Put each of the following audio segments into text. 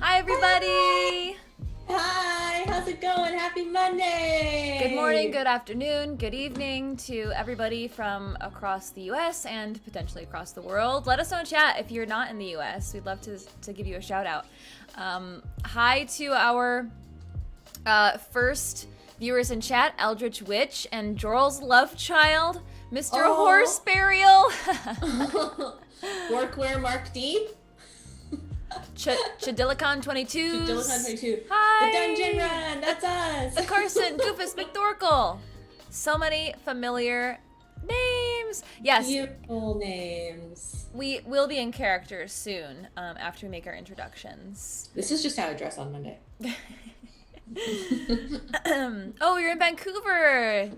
Hi, everybody. Hi, how's it going? Happy Monday. Good morning, good afternoon, good evening to everybody from across the U.S. and potentially across the world. Let us know in chat if you're not in the U.S. We'd love to give you a shout out. Hi to our first viewers in chat, Eldritch Witch and Joral's love child, Mr. Horse Burial. Workwear Mark D. Chadilicon 22. Chadilicon 22. Hi. The Dungeon Run, that's us. The Carson, Goofus, McDorkle. So many familiar names. Yes. Beautiful names. We will be in character soon after we make our introductions. This is just how I dress on Monday. Oh, you're in Vancouver.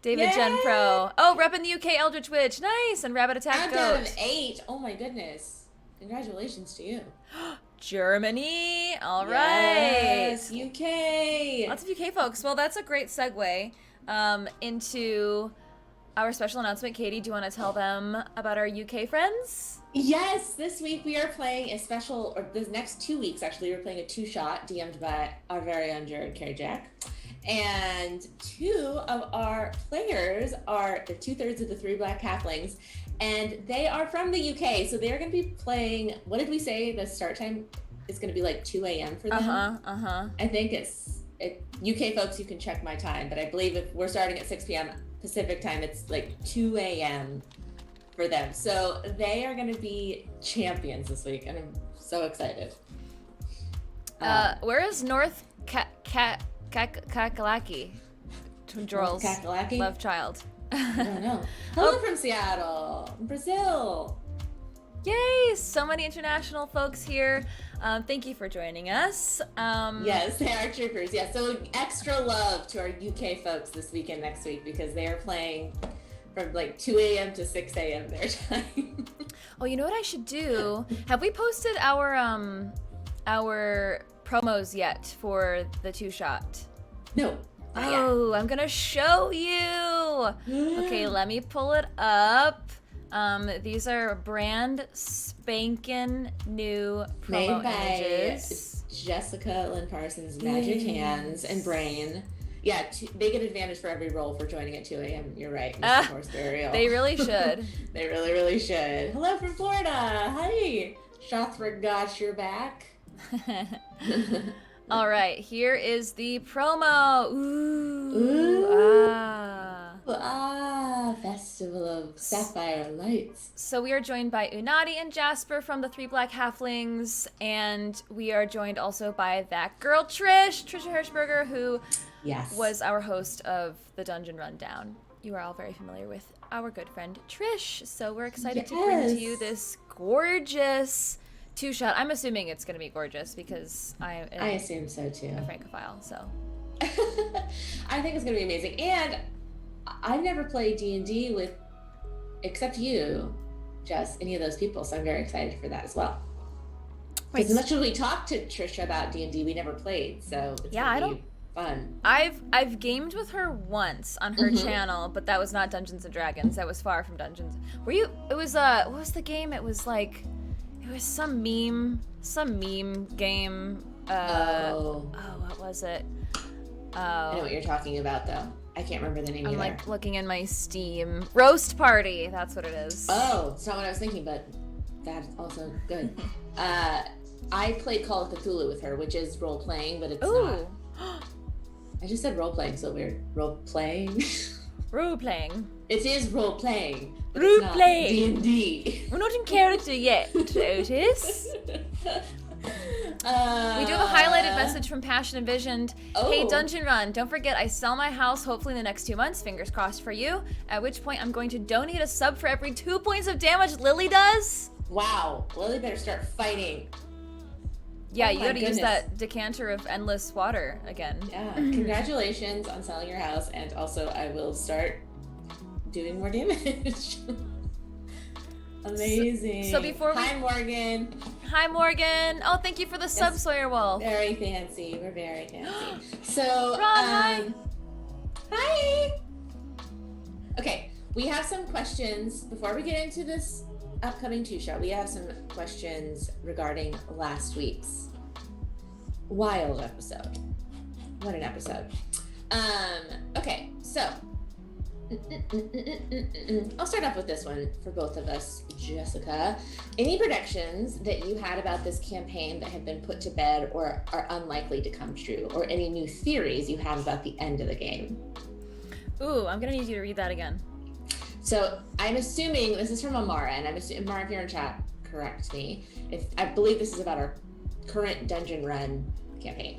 David Genpro. Oh, repping the UK Eldritch Witch. Nice. And Rabbit Attack Goat. Countdown of 8. Oh my goodness. Congratulations to you. Germany. All yes, right. UK. Lots of UK folks. Well, that's a great segue into our special announcement. Katie, do you want to tell them about our UK friends? Yes, this week we are playing a special, or the next 2 weeks actually, we're playing a two-shot DM'd by our very own Jared Carey Jack. And two of our players are the 2/3 of the Three Black Halflings, and they are from the UK, so they're going to be playing, what did we say the start time is going to be, like 2 a.m. for them? I think it's UK folks, you can check my time, but I believe if we're starting at 6 p.m. Pacific time, it's like 2 a.m. for them. So they are going to be champions this week, and I'm so excited. Where is North Kakalaki? Joral's love child. I don't know. Hello from Seattle, Brazil. Yay! So many international folks here. Thank you for joining us. Yes, they are troopers. Yeah, so extra love to our UK folks this weekend next week because they are playing from like 2 a.m. to 6 a.m. their time. Oh, you know what I should do? Have we posted our promos yet for the two-shot? No. Oh, I'm gonna show you. Okay, let me pull it up. These are brand spanking new promo made by images. Jessica Lynn Parsons, Magic Hands and Brain. Yeah, they get advantage for every roll for joining at 2 a.m. You're right, Mr. Horse Burial. They really should. They really, really should. Hello from Florida. Hi. Shathra, gosh, you're back. All right, here is the promo. Ooh. Festival of Sapphire Lights. So we are joined by Unadi and Jasper from the Three Black Halflings, and we are joined also by that girl Trisha Hirschberger, who was our host of the Dungeon Rundown. You are all very familiar with our good friend Trish, so we're excited to bring to you this gorgeous two-shot. I'm assuming it's going to be gorgeous because I assume so too. A Francophile, so. I think it's going to be amazing. And I've never played D&D with, except you, Jess, any of those people, so I'm very excited for that as well. Because as much as we talked to Trisha about D&D, we never played, so it's going to be fun. I've gamed with her once on her channel, but that was not Dungeons & Dragons. That was far from Dungeons. It was, what was the game? It was like... It was some meme game. What was it? I know what you're talking about, though. I can't remember the name either. I'm like looking in my Steam. Roast Party, that's what it is. Oh, it's not what I was thinking, but that's also good. I played Call of Cthulhu with her, which is role-playing, but it's not. I just said role-playing, so weird. Role-playing? Role-playing. It is role-playing. Role-playing. D&D. We're not in character yet, Otis. We do have a highlighted message from Passion Envisioned. Hey, Dungeon Run, don't forget I sell my house hopefully in the next 2 months. Fingers crossed for you. At which point I'm going to donate a sub for every 2 points of damage Lily does. Wow. Lily better start fighting. Yeah, you gotta use that decanter of endless water again. Yeah. Congratulations on selling your house, and also I will start doing more damage. Amazing. So before we... Hi, Morgan. Hi, Morgan. Oh, thank you for the sub, Sawyer Wolf. Very fancy. We're very fancy. So, Ron, hi. Hi. Okay, we have some questions. Before we get into this upcoming two-shot, we have some questions regarding last week's Wild episode. What an episode. Okay, so I'll start off with this one for both of us, Jessica. Any predictions that you had about this campaign that have been put to bed or are unlikely to come true, or any new theories you have about the end of the game? Ooh, I'm gonna need you to read that again. So I'm assuming this is from Amara, and I'm assuming, Amara, if you're in chat, correct me. I believe this is about our current dungeon run campaign.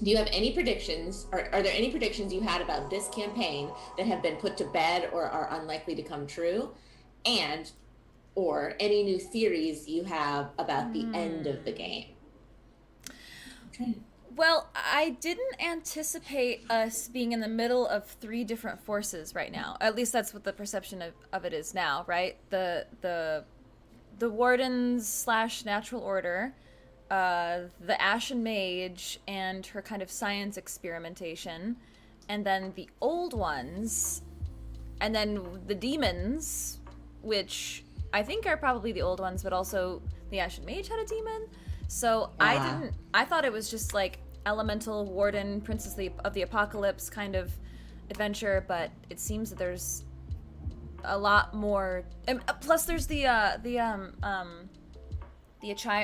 Do you have any predictions, or are there any predictions you had about this campaign that have been put to bed or are unlikely to come true? And, or any new theories you have about the end of the game? Okay. Well, I didn't anticipate us being in the middle of 3 different forces right now. At least that's what the perception of it is now, right? The Wardens / Natural Order, the Ashen Mage and her kind of science experimentation, and then the Old Ones, and then the Demons, which I think are probably the Old Ones, but also the Ashen Mage had a demon. So I thought it was just like Elemental Warden, Princess of the Apocalypse kind of adventure, but it seems that there's a lot more. And plus, there's the Achai,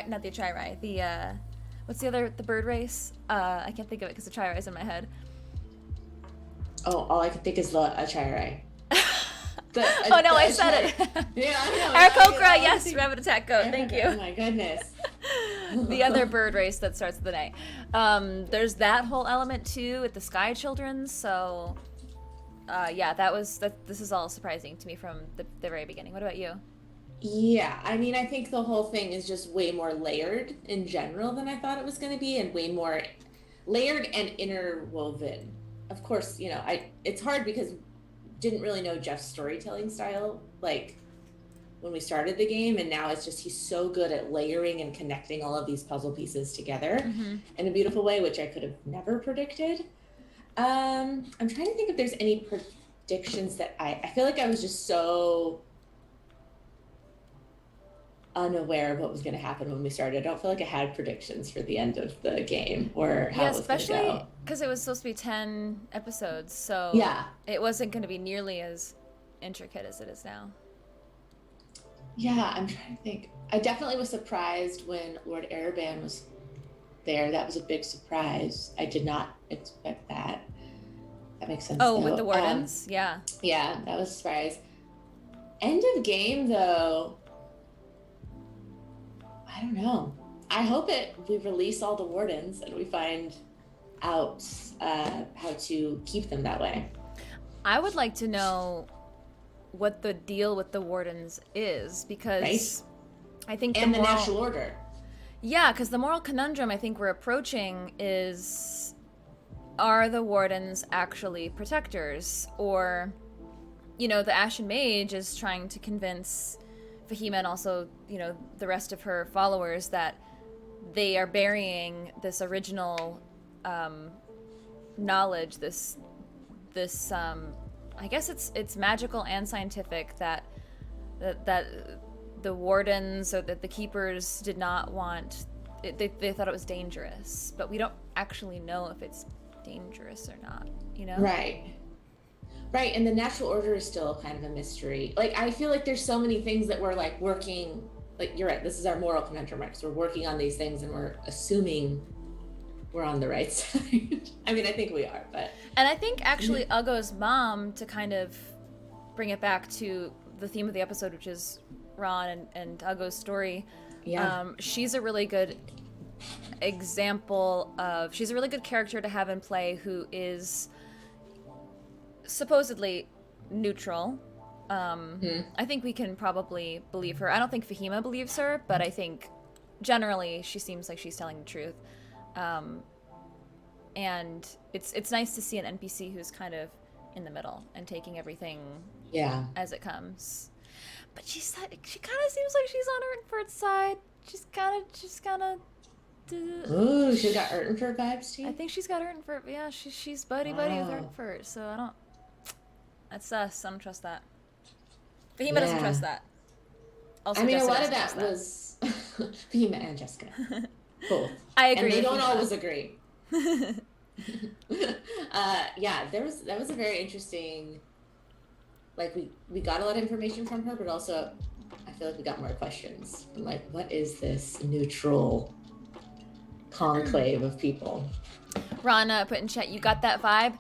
not the Achai, what's the other, the bird race? I can't think of it because the Achai is in my head. Oh, all I can think is the Achai. Oh no, I said it. Yeah, I know. Aarakocra, yes, Rabbit Attack Goat, thank you. Oh my goodness. The other bird race that starts with the night. There's that whole element too with the Sky Children, so yeah, this is all surprising to me from the very beginning. What about you? Yeah, I mean, I think the whole thing is just way more layered in general than I thought it was going to be, and way more layered and interwoven. Of course, you know, it's hard because didn't really know Jeff's storytelling style, like when we started the game, and now it's just he's so good at layering and connecting all of these puzzle pieces together in a beautiful way, which I could have never predicted. I'm trying to think if there's any predictions that I feel like I was just so unaware of what was going to happen when we started. I don't feel like I had predictions for the end of the game or how it was going to go. Especially because it was supposed to be 10 episodes, so yeah, it wasn't going to be nearly as intricate as it is now. Yeah, I'm trying to think. I definitely was surprised when Lord Ereban was there. That was a big surprise. I did not expect that. That makes sense. Oh, with the Wardens? Yeah. Yeah, that was a surprise. End of game, though, I don't know. I hope we release all the Wardens and we find out how to keep them that way. I would like to know what the deal with the Wardens is, because I think the National Order. Yeah, because the moral conundrum I think we're approaching is, are the Wardens actually protectors? Or, you know, the Ashen Mage is trying to convince Fahima and also, you know, the rest of her followers that they are burying this original knowledge, this I guess it's magical and scientific, that the Wardens or that the Keepers did not want it, they thought it was dangerous, but we don't actually know if it's dangerous or not, you know? Right, and the Natural Order is still kind of a mystery. Like, I feel like there's so many things that we're like working, like, you're right, this is our moral conundrum, right? So we're working on these things and we're assuming we're on the right side. I mean, I think we are, but. And I think actually Ugo's mom, to kind of bring it back to the theme of the episode, which is Ron and Ugo's story. Yeah. She's a really good example of, she's a really good character to have in play who is supposedly neutral. I think we can probably believe her. I don't think Fahima believes her, but I think generally she seems like she's telling the truth. And it's nice to see an NPC who's kind of in the middle and taking everything as it comes. But she kind of seems like she's on Urtenford's side. She's kind of. Ooh, she's got Urtenford vibes too. I think she's got Urtenford. Yeah, she's buddy with Urtenford. So I don't. That's us. I don't trust that. Fahima doesn't trust that. Also, I mean, Jessica a lot of that was Fahima and Jessica. Both. I agree. And they don't always agree. Yeah, that was a very interesting, like we got a lot of information from her, but also I feel like we got more questions. I'm like, what is this neutral conclave of people? Rana put in chat, you got that vibe?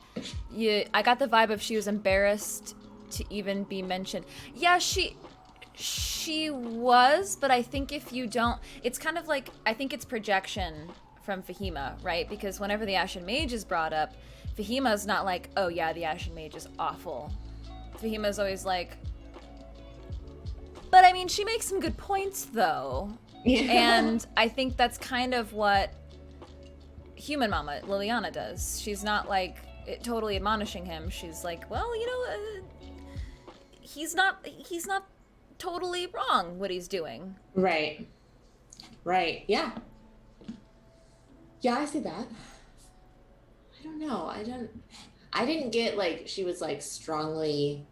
I got the vibe of she was embarrassed to even be mentioned. Yeah, she was, but I think if you don't, it's kind of like, I think it's projection from Fahima, right? Because whenever the Ashen Mage is brought up, Fahima's not like, oh yeah, the Ashen Mage is awful. Fahima's always like, but I mean, she makes some good points though. Yeah. And I think that's kind of what Human Mama, Liliana, does. She's not like totally admonishing him. She's like, well, you know, he's not totally wrong what he's doing. Right. Yeah, I see that. I don't know. I didn't get like she was like strongly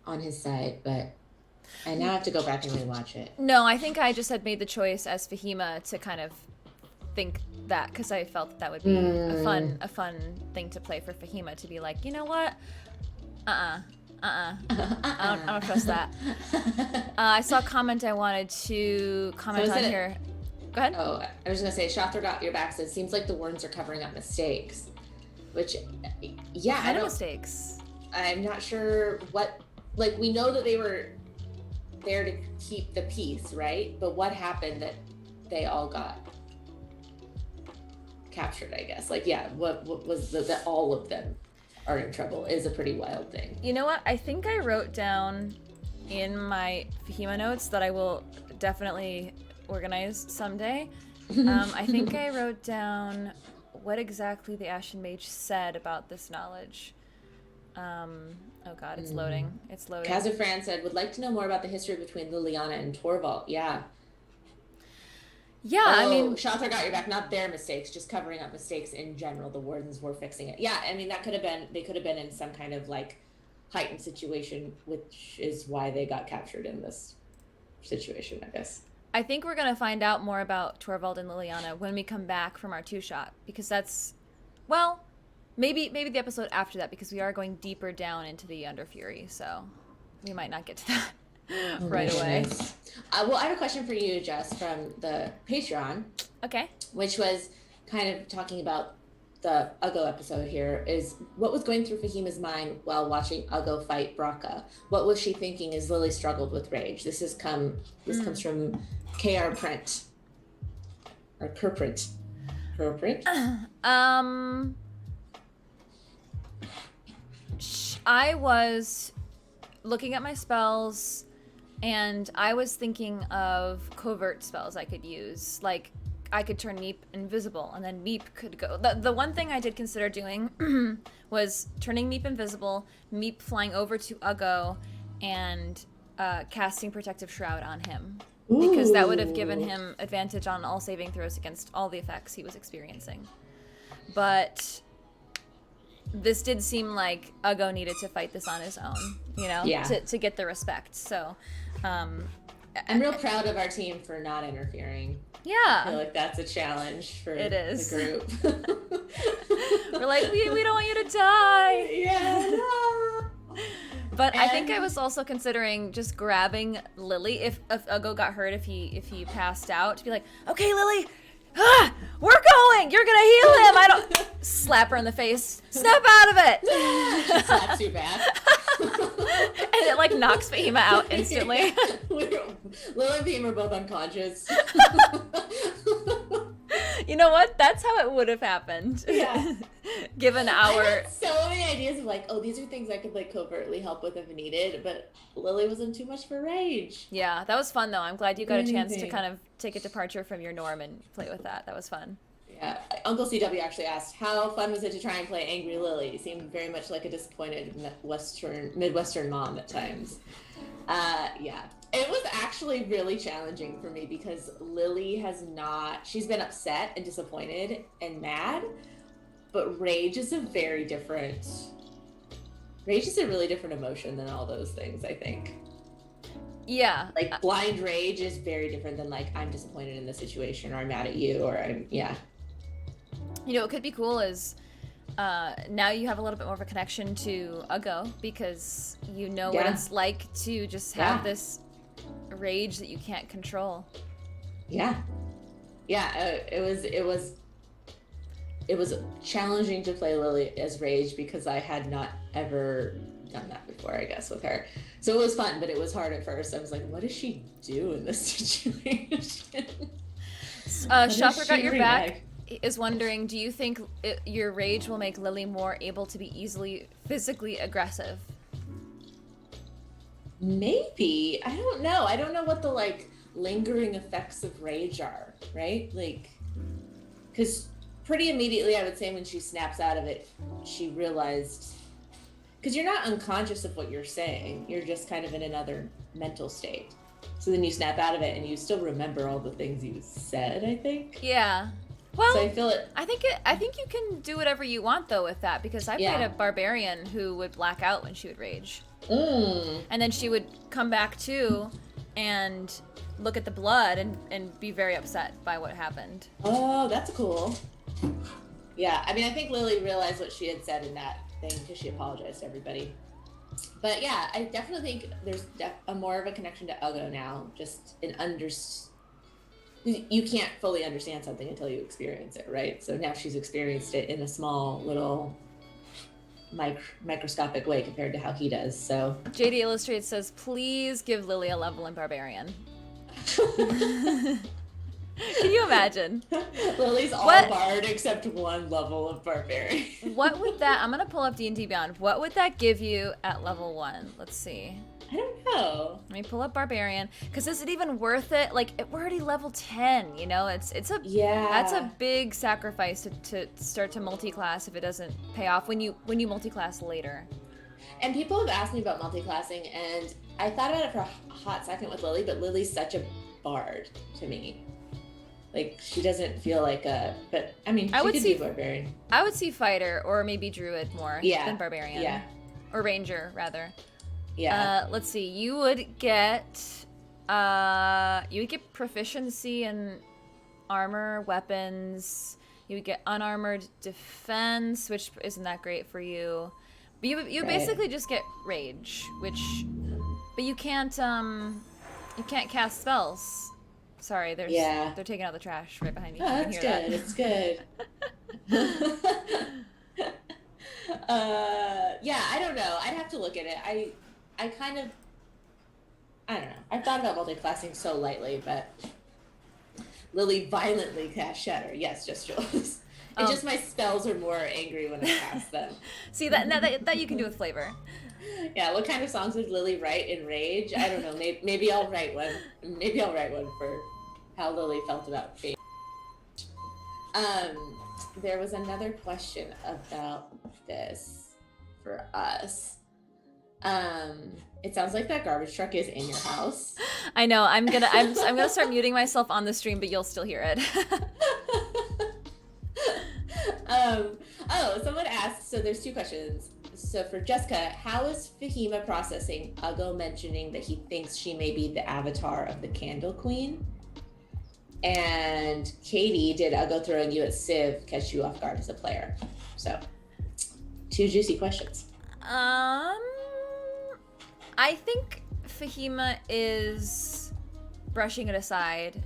on his side, but I now have to go back and rewatch it. No, I think I just had made the choice as Fahima to kind of think that, because I felt that would be a fun thing to play for Fahima, to be like, you know what? I don't trust that. I saw a comment I wanted to comment on here. Go ahead. Oh, I was gonna say, Shafter got your back. So it seems like the Warrens are covering up mistakes, which, yeah, what kind of mistakes? I'm not sure what. Like, we know that they were there to keep the peace, right? But what happened that they all got captured? I guess. Like, yeah, what was that all of them are in trouble is a pretty wild thing. You know what? I think I wrote down in my Fahima notes that I will definitely organize someday. I think I wrote down what exactly the Ashen Mage said about this knowledge. Oh god, it's loading. It's loading. Kazafran said, would like to know more about the history between Liliana and Torvald. Yeah. Yeah, I mean, Shafter got your back, not their mistakes, just covering up mistakes in general. The Wardens were fixing it. Yeah, I mean, they could have been in some kind of like heightened situation, which is why they got captured in this situation, I guess. I think we're gonna find out more about Torvald and Liliana when we come back from our 2-shot, because that's, well, maybe the episode after that, because we are going deeper down into the Under Fury, so we might not get to that right away. Well, I have a question for you, Jess, from the Patreon. Okay. Which was kind of talking about the Uggo episode here, is what was going through Fahima's mind while watching Uggo fight Braca? What was she thinking as Lily struggled with rage? This comes from KR Print. Or Kerprint. Kerprint? I was looking at my spells, and I was thinking of covert spells I could use. Like, I could turn Meep invisible, and then Meep could go. The one thing I did consider doing was turning Meep invisible, Meep flying over to Uggo, and casting Protective Shroud on him. Because that would have given him advantage on all saving throws against all the effects he was experiencing. But this did seem like Uggo needed to fight this on his own, you know, to get the respect. So I'm real proud of our team for not interfering. Yeah. I feel like that's a challenge for the group. We're like, we don't want you to die. Yeah. No. But I think I was also considering just grabbing Lily if Uggo got hurt, if he passed out, to be like, okay, Lily, we're going. You're gonna heal him. I don't slap her in the face. Snap out of it. She slaps you back. And it like knocks Fahima out instantly. Lily and Fahima are both unconscious. You know what? That's how it would have happened. Yeah. Given our... I had so many ideas of like, oh, these are things I could like covertly help with if needed, but Lily was in too much for rage. Yeah, that was fun though. I'm glad you got a chance to kind of take a departure from your norm and play with that. That was fun. Yeah. Uncle CW actually asked, how fun was it to try and play Angry Lily? It seemed very much like a disappointed Midwestern mom at times. Yeah. It was actually really challenging for me because Lily she's been upset and disappointed and mad, but rage is a really different emotion than all those things, I think. Yeah. Like blind rage is very different than like I'm disappointed in the situation or I'm mad at you or I'm You know, what could be cool is now you have a little bit more of a connection to Uggo because you know what it's like to just have this rage that you can't control. It was challenging to play Lily as rage because I had not ever done that before, I guess, with her. So it was fun, but it was hard at first. I was like, what does she do in this situation? Shopper Got Your Back is wondering, do you think your rage will make Lily more able to be easily physically aggressive? Maybe. I don't know. I don't know what the like lingering effects of rage are, right? Like, because pretty immediately I would say when she snaps out of it, she realized, because you're not unconscious of what you're saying, you're just kind of in another mental state. So then you snap out of it and you still remember all the things you said, I think. Yeah. Well, so I feel it. I think you can do whatever you want though with that, because I played a barbarian who would black out when she would rage. And then she would come back to and look at the blood and be very upset by what happened. Oh, that's cool. Yeah, I mean, I think Lily realized what she had said in that thing because she apologized to everybody. But yeah, I definitely think there's a more of a connection to Uggo now. Just you can't fully understand something until you experience it, right? So now she's experienced it in a small little microscopic way compared to how he does. So JD Illustrated says, please give Lily a level in Barbarian. Can you imagine? Lily's all bard except one level of barbarian. What would that, I'm gonna pull up D&D Beyond. What would that give you at level 1? Let's see. I don't know. Let me pull up Barbarian. Because is it even worth it? Like, we're already level 10, you know? It's a that's a big sacrifice to start to multi-class if it doesn't pay off when you multi-class later. And people have asked me about multi-classing, and I thought about it for a hot second with Lily, but Lily's such a bard to me. Like, she doesn't feel like but I mean, she could be Barbarian. I would see Fighter or maybe Druid more than Barbarian. Yeah. Or Ranger, rather. Yeah. Let's see. You would get proficiency in armor, weapons. You would get unarmored defense, which isn't that great for you. But you basically just get rage, but you can't cast spells. Sorry, they're taking out the trash right behind me. Oh, that's good. It's good. Yeah, I don't know. I'd have to look at it. I don't know. I've thought about multi-classing so lightly, but Lily violently cast Shatter. Yes, just Jules. It's just my spells are more angry when I cast them. See, that you can do with flavor. Yeah, what kind of songs would Lily write in Rage? I don't know. Maybe I'll write one. Maybe I'll write one for how Lily felt about Rage. There was another question about this for us. It sounds like that garbage truck is in your house. I know. I'm gonna start muting myself on the stream, but you'll still hear it. Someone asked, so there's two questions. So for Jessica, how is Fahima processing Uggo mentioning that he thinks she may be the avatar of the Candle Queen? And Katie, did Uggo throwing you at Civ catch you off guard as a player? So, two juicy questions. I think Fahima is brushing it aside.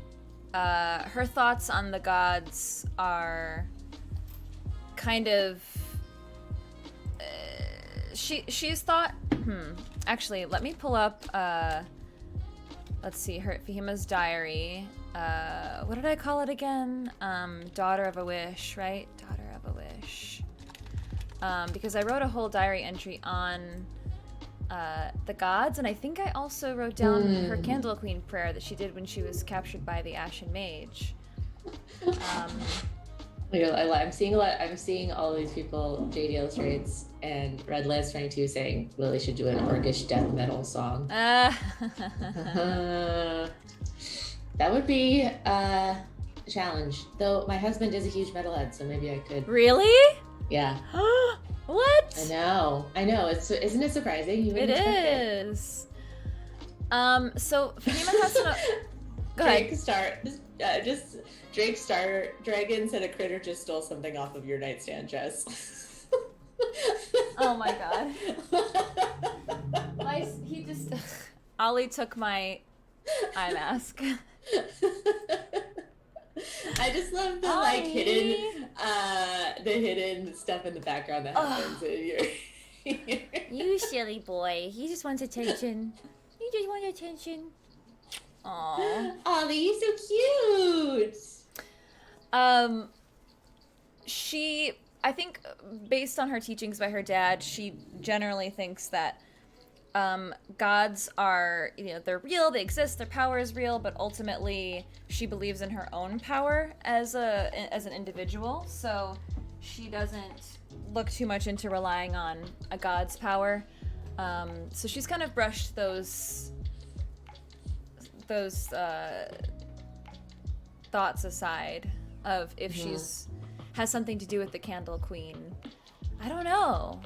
Her thoughts on the gods are kind of she's thought actually, let me pull up let's see, Fahima's diary. What did I call it again? Daughter of a Wish, right? Daughter of a Wish. Because I wrote a whole diary entry on the gods, and I think I also wrote down her Candle Queen prayer that she did when she was captured by the Ashen Mage. I'm seeing all these people, JD Illustrates and Red Lance 22 saying Lily should do an orcish death metal song. That would be a challenge. Though my husband is a huge metalhead, so maybe I could. Really? Yeah. What? I know. Isn't it surprising? You wouldn't expect it. So Fahima has to know. Go ahead. Drake Star Dragon said a critter just stole something off of your nightstand, Jess. Oh my god. Ollie took my eye mask. I just love the hidden stuff in the background that happens in your. You silly boy. He just wants attention. He just wants attention. Aww. Ollie, you're so cute. I think based on her teachings by her dad, she generally thinks that gods are, they're real, they exist, their power is real, but ultimately she believes in her own power as an individual, so she doesn't look too much into relying on a god's power. So she's kind of brushed those thoughts aside of if has something to do with the Candle Queen. I don't know.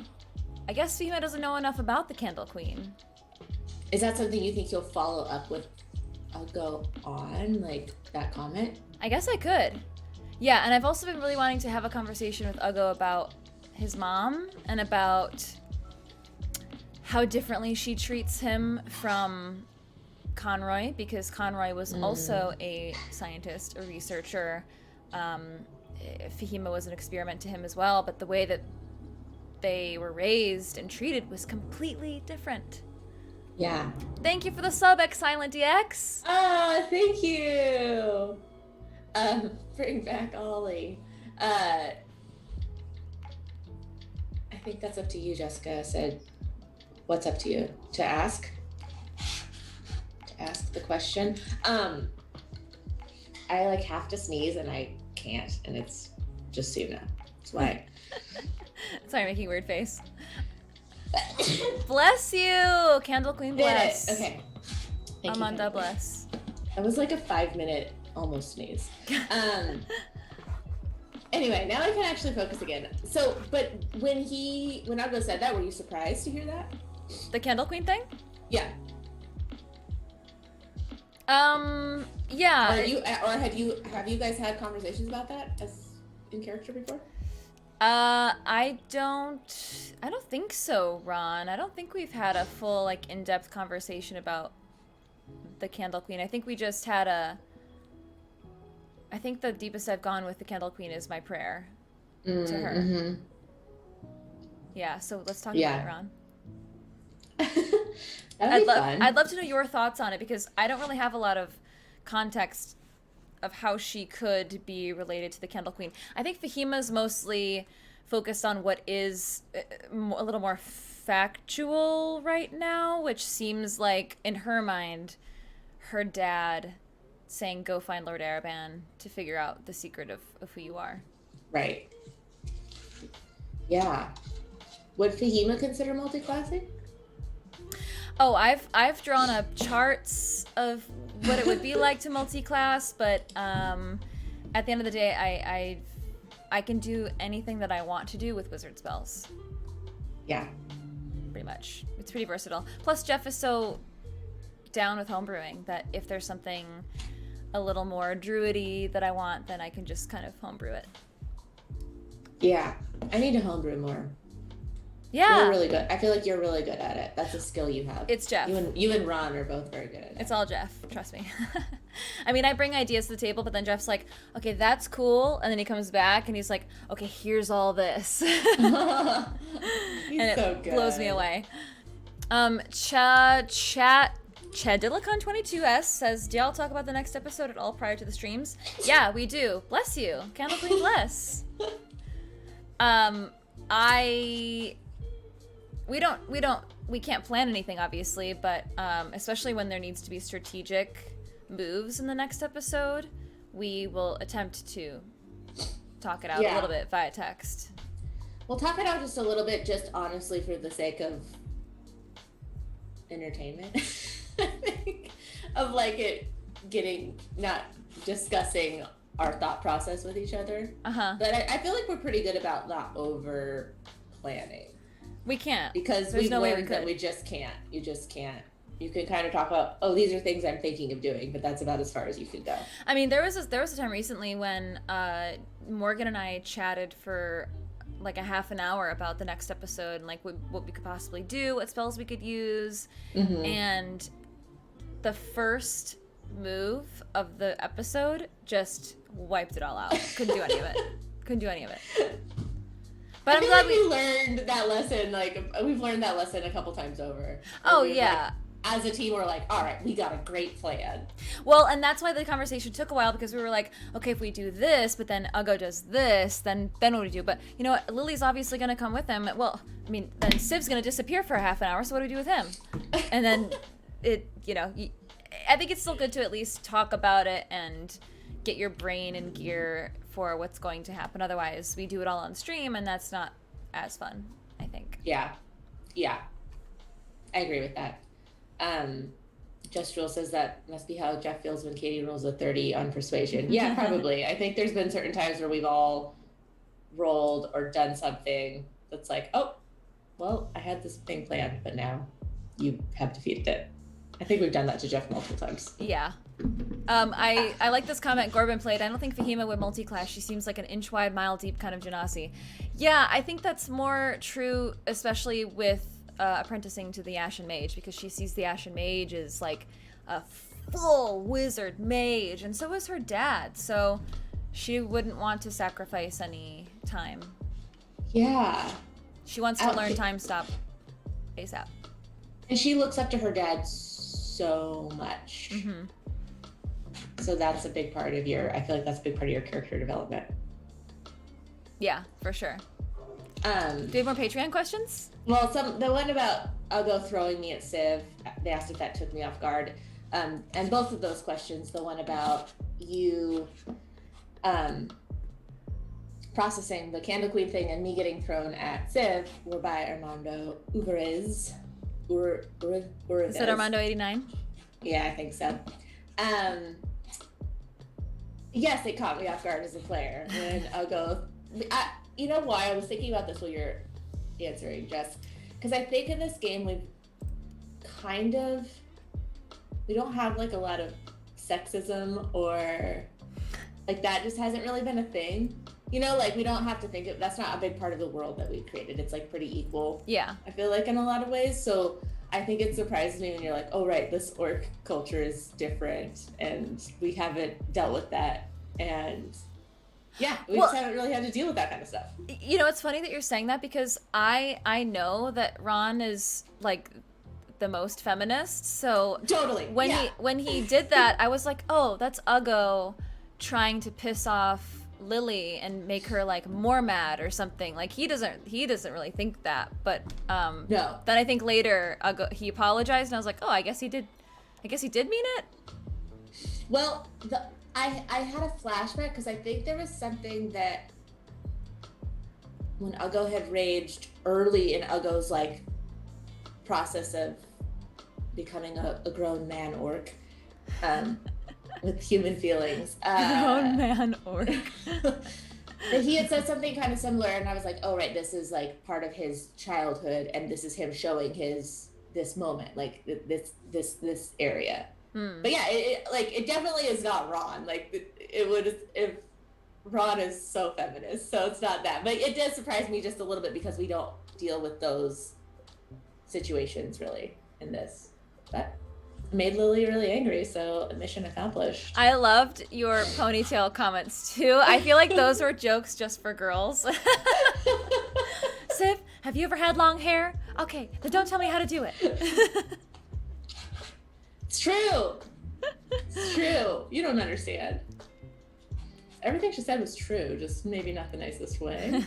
I guess Fahima doesn't know enough about the Candle Queen. Is that something you think you'll follow up with? I'll go on, like, that comment? I guess I could. Yeah, and I've also been really wanting to have a conversation with Uggo about his mom and about how differently she treats him from Conroy, because Conroy was also a scientist, a researcher. Fahima was an experiment to him as well, but the way that they were raised and treated was completely different. Yeah. Thank you for the sub, Silent DX. Oh, thank you. Bring back Ollie. I think that's up to you, Jessica said. What's up to you? To ask the question. I have to sneeze and I can't, and it's just so you know. That's why. Sorry, making a weird face. Bless you, Candle Queen, bless. Okay. Amanda, bless. That was like a 5-minute almost sneeze. Anyway, now I can actually focus again. So, but when Uggo said that, were you surprised to hear that? The Candle Queen thing? Yeah. Yeah. Have you guys had conversations about that as in character before? I don't think so, Ron. I don't think we've had a full, in-depth conversation about the Candle Queen. I think we just had I think the deepest I've gone with the Candle Queen is my prayer to her. Mm-hmm. Yeah, so let's talk about it, Ron. I'd love to know your thoughts on it, because I don't really have a lot of context of how she could be related to the Candle Queen. I think Fahima's mostly focused on what is a little more factual right now, which seems like, in her mind, her dad saying, go find Lord Araban to figure out the secret of who you are. Right. Yeah. Would Fahima consider multi-classing? Oh, I've drawn up charts of what it would be like to multi-class, but at the end of the day, I can do anything that I want to do with wizard spells. Yeah. Pretty much. It's pretty versatile. Plus, Jeff is so down with homebrewing that if there's something a little more druidy that I want, then I can just kind of homebrew it. Yeah. I need to homebrew more. Yeah. You're really good. I feel like you're really good at it. That's a skill you have. It's Jeff. You and Ron are both very good at it. It's all Jeff. Trust me. I mean, I bring ideas to the table, but then Jeff's like, okay, that's cool. And then he comes back and he's like, okay, here's all this. He's and it blows me away. Chadilicon22S says, do y'all talk about the next episode at all prior to the streams? Yeah, we do. Bless you. Candle Queen bless. We can't plan anything, obviously, but especially when there needs to be strategic moves in the next episode, we will attempt to talk it out a little bit via text. We'll talk it out just a little bit, just honestly for the sake of entertainment. I think of not discussing our thought process with each other. But I feel like we're pretty good about not over planning. We can't. Because we've learned that we just can't. You just can't you can kind of talk about, oh, these are things I'm thinking of doing, but that's about as far as you can go. I mean, there was a time recently when Morgan and I chatted for like a half an hour about the next episode and like what we could possibly do, what spells we could use, and the first move of the episode just wiped it all out. Couldn't do any of it. But I'm glad we learned that lesson. Like, we've learned that lesson a couple times over. Oh, yeah. Like, as a team, we're like, all right, we got a great plan. Well, and that's why the conversation took a while, because we were like, okay, if we do this, but then Ugo does this, then what do we do? But you know what? Lily's obviously going to come with him. Well, I mean, then Siv's going to disappear for a half an hour, so what do we do with him? And then I think it's still good to at least talk about it and get your brain in gear for what's going to happen. Otherwise, we do it all on stream, and that's not as fun, I think. Yeah. I agree with that. Just Jewel says that must be how Jeff feels when Katie rolls a 30 on persuasion. Yeah, probably. I think there's been certain times where we've all rolled or done something that's like, oh, well, I had this thing planned, but now you have defeated it. I think we've done that to Jeff multiple times. Yeah. I like this comment Corbin played. I don't think Fahima would multi-class. She seems like an inch-wide, mile-deep kind of Genasi. Yeah, I think that's more true, especially with apprenticing to the Ashen Mage, because she sees the Ashen Mage as like a full wizard mage, and so is her dad. So she wouldn't want to sacrifice any time. Yeah. She wants to learn time stop ASAP. And she looks up to her dad so much. So that's a big part of I feel like that's a big part of your character development. Yeah, for sure. Do we have more Patreon questions? Well, the one about Ugo throwing me at Civ, they asked if that took me off guard. And both of those questions, the one about you processing the Candle Queen thing and me getting thrown at Civ, were by Armando Uvarez. Is that Armando 89? Yeah, I think so. Yes, it caught me off guard as a player when Ugo. You know why I was thinking about this while you're answering, Jess? Because I think in this game we don't have like a lot of sexism or like that just hasn't really been a thing. You know, like we don't have to think of, that's not a big part of the world that we created. It's like pretty equal. Yeah. I feel like in a lot of ways. So I think it surprises me when you're like, oh right, this orc culture is different and we haven't dealt with that. And yeah, we just haven't really had to deal with that kind of stuff. You know, it's funny that you're saying that because I know that Ron is like the most feminist. So totally. When he did that, I was like, oh, that's Ugo trying to piss off Lily and make her like more mad or something. Like he doesn't really think that. But no. Then I think later he apologized and I was like, oh, I guess he did mean it. Well, I had a flashback because I think there was something that when Ugo had raged early in Ugo's like process of becoming a grown man orc with human feelings. Grown man orc. That he had said something kind of similar, and I was like, oh right, this is like part of his childhood, and this is him showing this moment, like this area. But yeah, it definitely is not Ron. Like it would if Ron is so feminist, so it's not that. But it does surprise me just a little bit because we don't deal with those situations really in this. But it made Lily really angry, so mission accomplished. I loved your ponytail comments too. I feel like those were jokes just for girls. Civ, have you ever had long hair? Okay, then don't tell me how to do it. It's true. It's true. You don't understand. Everything she said was true, just maybe not the nicest way.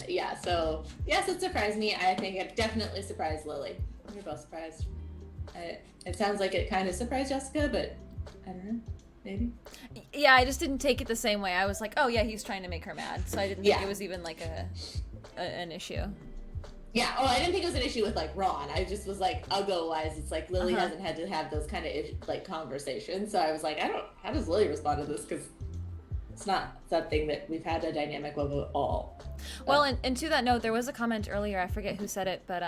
Yeah, so yes, it surprised me. I think it definitely surprised Lily. You're both surprised. It sounds like it kind of surprised Jessica, but I don't know. Maybe. Yeah, I just didn't take it the same way. I was like, oh yeah, he's trying to make her mad. So I didn't think it was even like an issue. Yeah, I didn't think it was an issue with like Ron. I just was like, Ugo-wise, it's like Lily hasn't had to have those kind of like conversations. So I was like, how does Lily respond to this? Because It's not something that we've had a dynamic of at all. Well, and to that note, there was a comment earlier, I forget who said it, but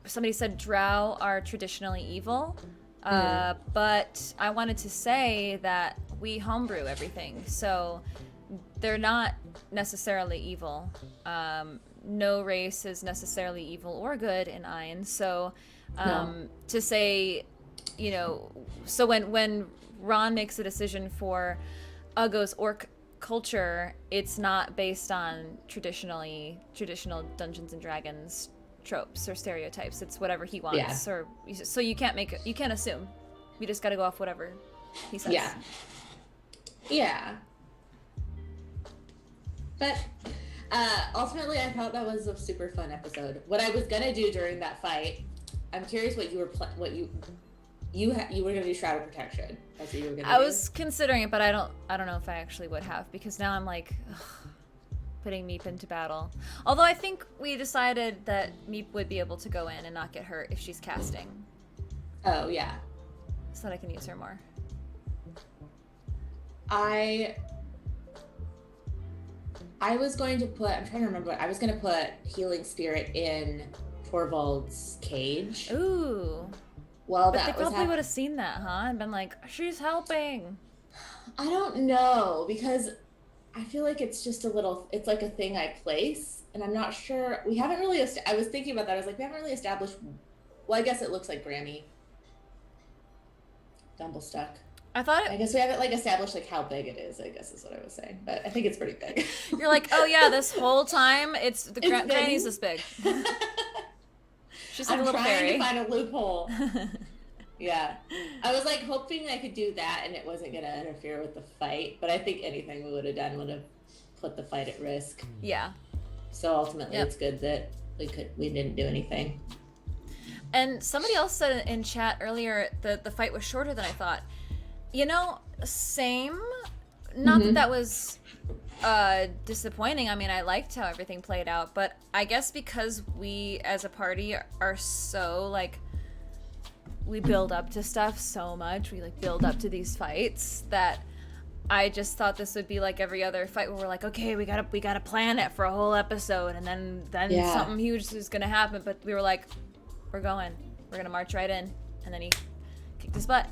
somebody said drow are traditionally evil. But I wanted to say that we homebrew everything, so they're not necessarily evil. No race is necessarily evil or good in Ayn. So to say, you know, so when Ron makes a decision for Uggo's orc culture, it's not based on traditional Dungeons and Dragons tropes or stereotypes. It's whatever he wants. Or so you can't assume. You just got to go off whatever he says. Yeah. But ultimately, I thought that was a super fun episode. What I was gonna do during that fight, I'm curious what you were you were gonna do Shroud of Protection. That's what you were gonna do. I was considering it, but I don't know if I actually would have, because now I'm like putting Meep into battle. Although I think we decided that Meep would be able to go in and not get hurt if she's casting. Oh yeah. So that I can use her more. I was going to put, I'm trying to remember, I was going to put Healing Spirit in Torvald's cage. Ooh. Well, but they probably would have seen that, huh? And been like, she's helping. I don't know, because I feel like it's just it's like a thing I place, and I'm not sure, we haven't really, I was thinking about that, I was like, we haven't really established, well, I guess it looks like Grammy. Dumblestuck. I guess we haven't established how big it is, I guess is what I was saying. But I think it's pretty big. You're like, oh yeah, this whole time it's Granny's this big. She's like a little fairy. I'm trying to find a loophole. Yeah. I was hoping I could do that and it wasn't gonna interfere with the fight, but I think anything we would have done would have put the fight at risk. Yeah. So ultimately it's good that we didn't do anything. And somebody else said in chat earlier that the fight was shorter than I thought. You know, same. Not that was disappointing. I mean, I liked how everything played out, but I guess because we as a party are so we build up to stuff so much, we build up to these fights, that I just thought this would be like every other fight where we're like, okay, we gotta plan it for a whole episode, and then something huge is gonna happen. But we were like, we're gonna march right in, and then he kicked his butt.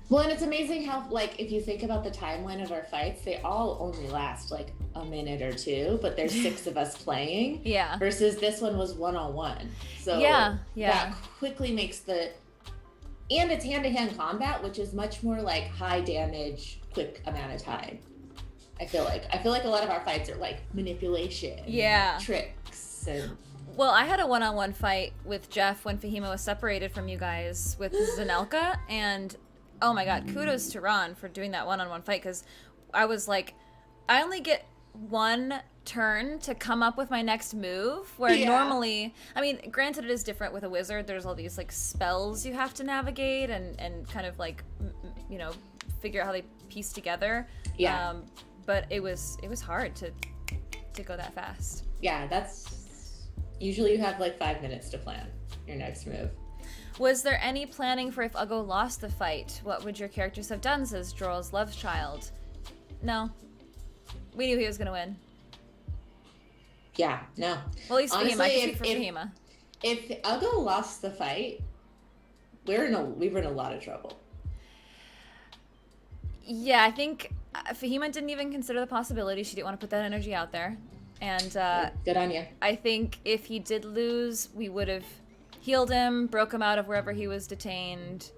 Well, and it's amazing how, if you think about the timeline of our fights, they all only last, a minute or two, but there's 6 of us playing. Yeah. Versus this one was one-on-one. So that quickly makes and it's hand-to-hand combat, which is much more high damage, quick amount of time. I feel like a lot of our fights are manipulation. Yeah. Tricks and... Well, I had a one-on-one fight with Jeff when Fahima was separated from you guys with Zanelka, and... oh my god, kudos to Ron for doing that one-on-one fight, because I was like, I only get one turn to come up with my next move, where normally, I mean, granted it is different with a wizard, there's all these spells you have to navigate and kind of figure out how they piece together. Yeah. But it was hard to go that fast. Yeah, that's, usually you have 5 minutes to plan your next move. Was there any planning for if Uggo lost the fight? What would your characters have done, says Joral's love child? No. We knew he was going to win. Yeah, no. Well, at least Fahima. I can speak for Fahima. If Uggo lost the fight, we were in a lot of trouble. Yeah, I think Fahima didn't even consider the possibility. She didn't want to put that energy out there. And good on you. I think if he did lose, we would have healed him, broke him out of wherever he was detained,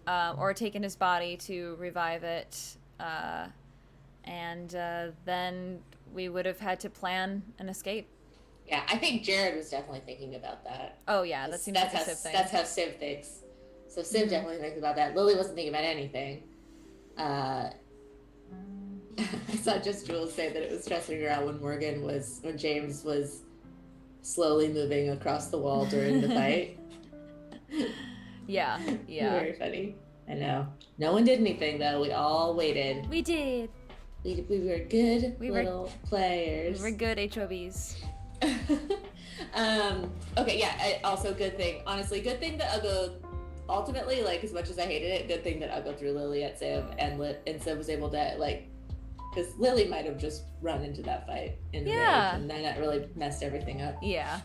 or taken his body to revive it, and then we would have had to plan an escape. Yeah, I think Jared was definitely thinking about that. Oh yeah, that seems like a Civ thing. That's how Civ thinks. So Civ definitely thinks about that. Lily wasn't thinking about anything. I saw Just Jules say that it was stressing her out when James was slowly moving across the wall during the fight. Yeah. Very funny. I know. No one did anything though. We all waited. We did. We were good little players. We were good HOBs. Okay, yeah. Also, good thing. Honestly, good thing that Uggo. Ultimately, as much as I hated it, good thing that Uggo threw Lily at Civ, and Civ was able to because Lily might have just run into that fight in rage, and then that really messed everything up. Yeah.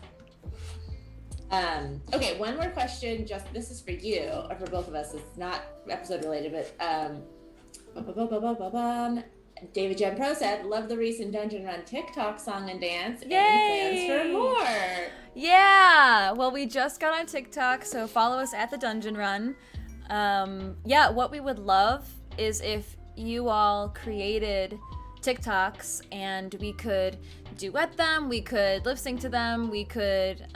Okay, one more question. Just this is for you, or for both of us. It's not episode related, but David Jen Pro said, "Love the recent Dungeon Run TikTok song and dance. Yay! Any plans for more?" Yeah. Well, we just got on TikTok, so follow us at the Dungeon Run. Yeah, what we would love is if you all created TikToks and we could duet them, we could lip sync to them, we could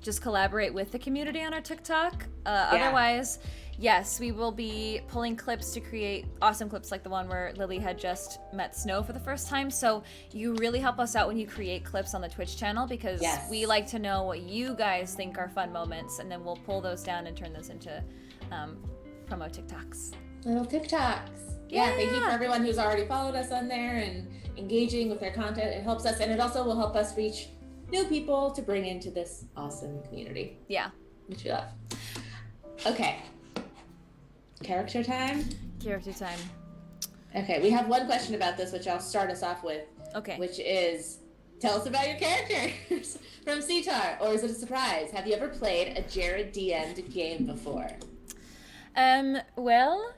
just collaborate with the community on our TikTok. Otherwise, yes, we will be pulling clips to create awesome clips like the one where Lily had just met Snow for the first time. So you really help us out when you create clips on the Twitch channel, because we like to know what you guys think are fun moments, and then we'll pull those down and turn those into promo TikToks. Little TikToks. Yeah, thank you for everyone who's already followed us on there and engaging with their content. It helps us, and it also will help us reach new people to bring into this awesome community. Yeah. Which we love. Okay. Character time? Character time. Okay, we have one question about this, which I'll start us off with. Okay. Which is, tell us about your characters from CTAR, or is it a surprise? Have you ever played a Jared DM'd game before? Well,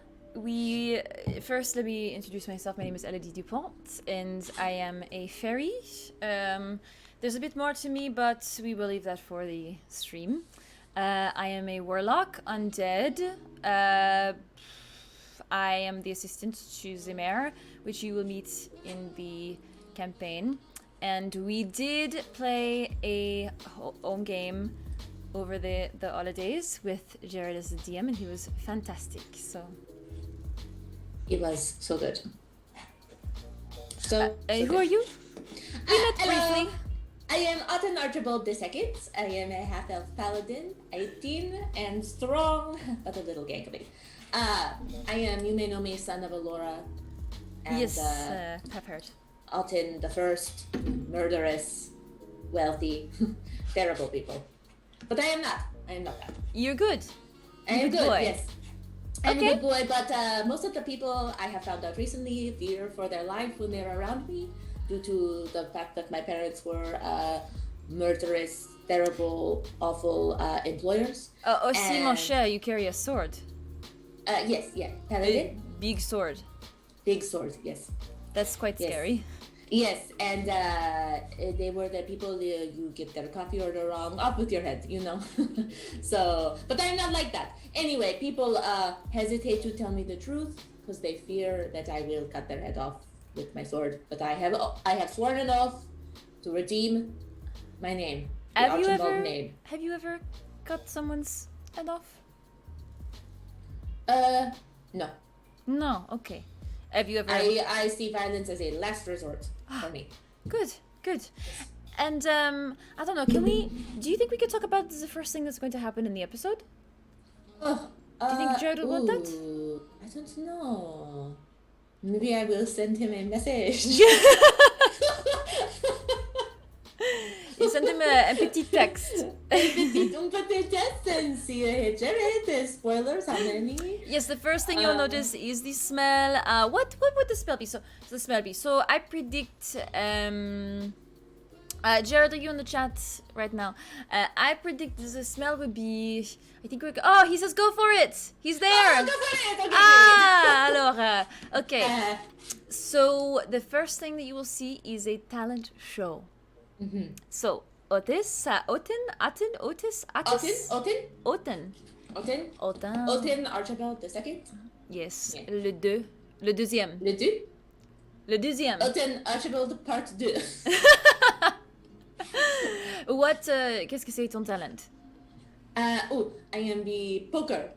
first let me introduce myself. My name is Elodie Dupont, and I am a fairy. There's a bit more to me, but we will leave that for the stream. I am a warlock, undead. I am the assistant to the mayor, which you will meet in the campaign. And we did play a home game over the holidays with Jared as the DM, and he was fantastic. So he was so good. So who are you? We met briefly. I am Autumn Archibald II. I am a half-elf paladin, 18 and strong, but a little gangly. I am, you may know me, son of Alora. And, yes, I've heard. Alton the First, murderous, wealthy, terrible people. But I am not. I am not that. You're good. I am good, boy. yes. I'm a good boy, but most of the people I have found out recently fear for their life when they're around me, due to the fact that my parents were murderous, terrible, awful employers. Si, mon cher, you carry a sword. Yes, yeah. Paladin? Big sword. Big sword, yes. That's quite scary. Yes, and they were the people, you get their coffee order wrong, off with your head, you know. So, but I'm not like that. Anyway, people hesitate to tell me the truth because they fear that I will cut their head off with my sword. But I have sworn an oath to redeem my name. Have you ever cut someone's head off? No. No, okay. Have you ever? I see violence as a last resort for me. Good. And I don't know. Do you think we could talk about the first thing that's going to happen in the episode? Do you think Jared would want that? I don't know. Maybe I will send him a message. You send him a petit texte. Un petit texte and see Jared. Spoilers, how many? Yes, the first thing you'll notice is the smell. What would the smell be? So the smell be. So I predict. Jared, are you in the chat right now? I predict the smell would be. I think we're. Oh, he says go for it. He's there. Go for it. Okay. Alors, okay. So the first thing that you will see is a talent show. Mm-hmm. So Otis, Otin Archibald II. Yes, yeah. Le deuxième. Le deuxième. Otin Archibald part 2. Qu'est-ce que c'est ton talent? I am the poker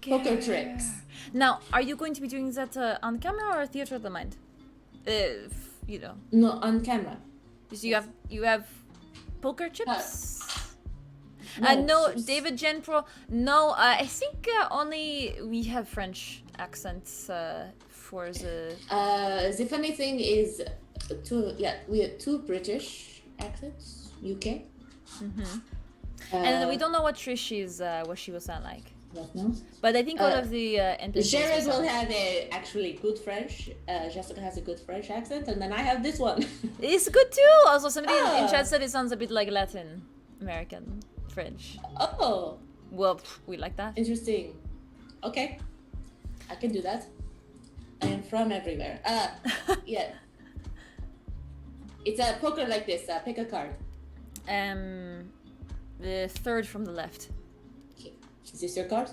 tricks. Now, are you going to be doing that on camera or theater of the mind? You know. No, on camera. So you have poker chips? No, David Jen Pro. No, I think only we have French accents for the. The funny thing is, we have 2 British accents, UK. Mm-hmm. And we don't know what Trish is, what she will sound like. What now? But I think all of the Jared will have a actually good French. Jessica has a good French accent, and then I have this one. It's good too. Also, somebody in chat said it sounds a bit like Latin American French. Oh. Well, we like that. Interesting. Okay, I can do that. I am from everywhere. Yeah. It's a poker like this. Pick a card. The third from the left. Okay. Is this your card?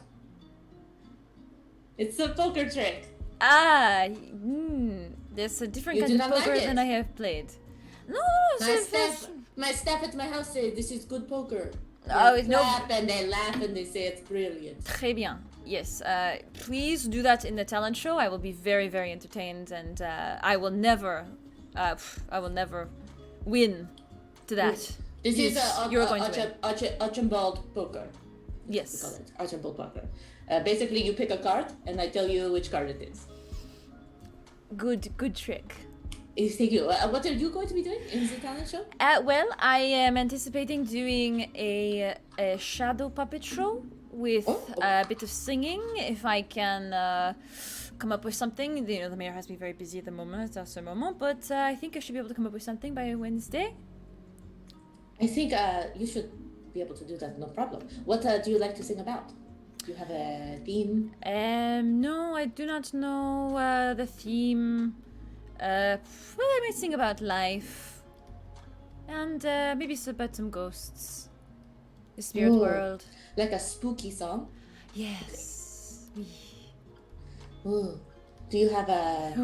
It's a poker trick. There's a different kind of poker than I have played. No, my staff at my house say this is good poker. They clap and they laugh and they say it's brilliant. Très bien. Yes. Please do that in the talent show. I will be very, very entertained, and I will never win to that. This is Archibald poker. Yes. We call it Archibald poker. Basically, you pick a card, and I tell you which card it is. Good trick. Thank you. What are you going to be doing in the talent show? Well, I am anticipating doing a shadow puppet show with a bit of singing. If I can come up with something. The mayor has been very busy at the moment, but I think I should be able to come up with something by Wednesday. I think you should be able to do that, no problem. What do you like to sing about? Do you have a theme? No, I do not know the theme. Well, I might sing about life. And maybe about some ghosts. The spirit world. Like a spooky song? Yes. Ooh. Do you have a... Do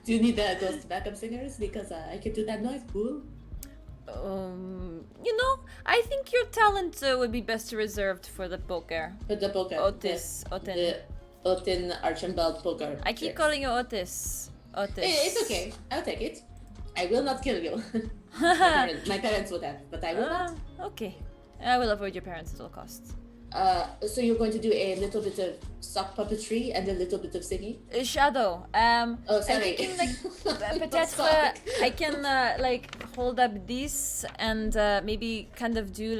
you need the ghost backup singers? Because I can do that noise. Ooh. I think your talent would be best reserved for the poker. For the poker. Otis. The Otin Archibald poker. I keep calling you Otis. It's okay. I'll take it. I will not kill you. My parents would have, but I will not. Okay. I will avoid your parents at all costs. So you're going to do a little bit of sock puppetry and a little bit of singing? Shadow. Sorry. I'm thinking peut-être I can hold up this and maybe kind of do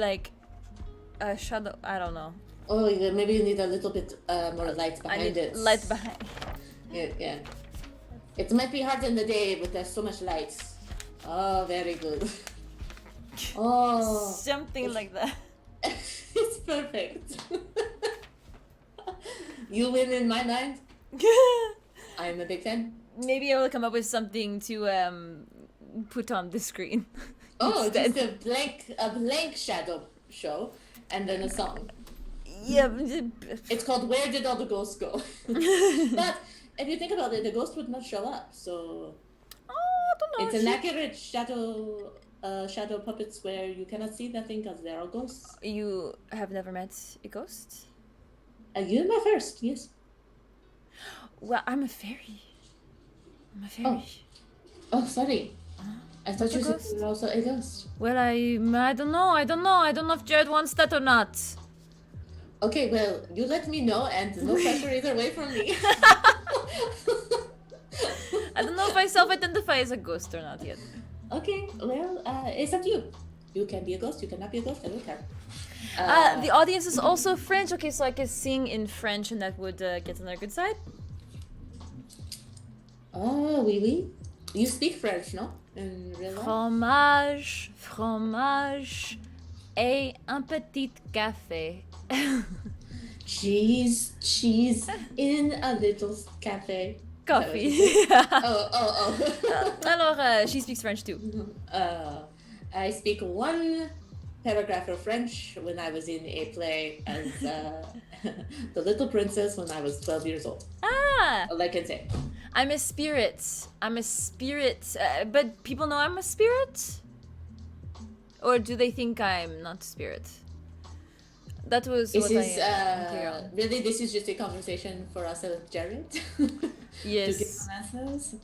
a shadow. I don't know. Oh, maybe you need a little bit more light behind it. Light behind. Yeah. It might be hard in the day, but there's so much light. Oh, very good. Oh. Something like that. It's perfect. You win in my mind. I'm a big fan. Maybe I will come up with something to put on the screen. Oh, just a blank shadow show and then a song. Yeah. It's called Where Did All the Ghosts Go? But if you think about it, the ghost would not show up, so... Oh, I don't know. It's an accurate shadow puppets where you cannot see nothing because there are ghosts. You have never met a ghost? You're my first, yes. Well, I'm a fairy. Oh, sorry. I thought you were also a ghost. Well, I don't know. I don't know if Jared wants that or not. Okay, well, you let me know and no pressure either way from me. I don't know if I self-identify as a ghost or not yet. Okay, well, it's up to you. You can be a ghost, you cannot be a ghost, I don't care. The audience is also French. Okay, so I can sing in French and that would get on their good side. Oh, oui. You speak French, no? In real life? Fromage et un petit café. Cheese in a little cafe. Coffee. Oh. Alors, she speaks French too. I speak one paragraph of French when I was in a play as the Little Princess when I was 12 years old. All I can say. I'm a spirit, but people know I'm a spirit? Or do they think I'm not a spirit? That was what I am clear on. Really, this is just a conversation for us and Jared. Yes. To get some answers.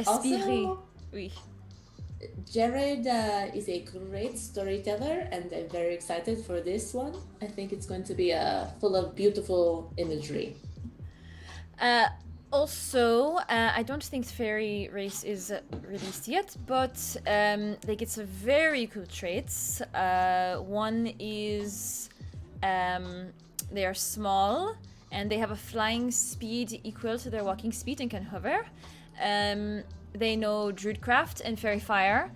Also, oui. Jared is a great storyteller, and I'm very excited for this one. I think it's going to be full of beautiful imagery. Also, I don't think Fairy Race is released yet, but they get some very cool traits. One is they are small and they have a flying speed equal to their walking speed and can hover. They know Druidcraft and Fairy Fire,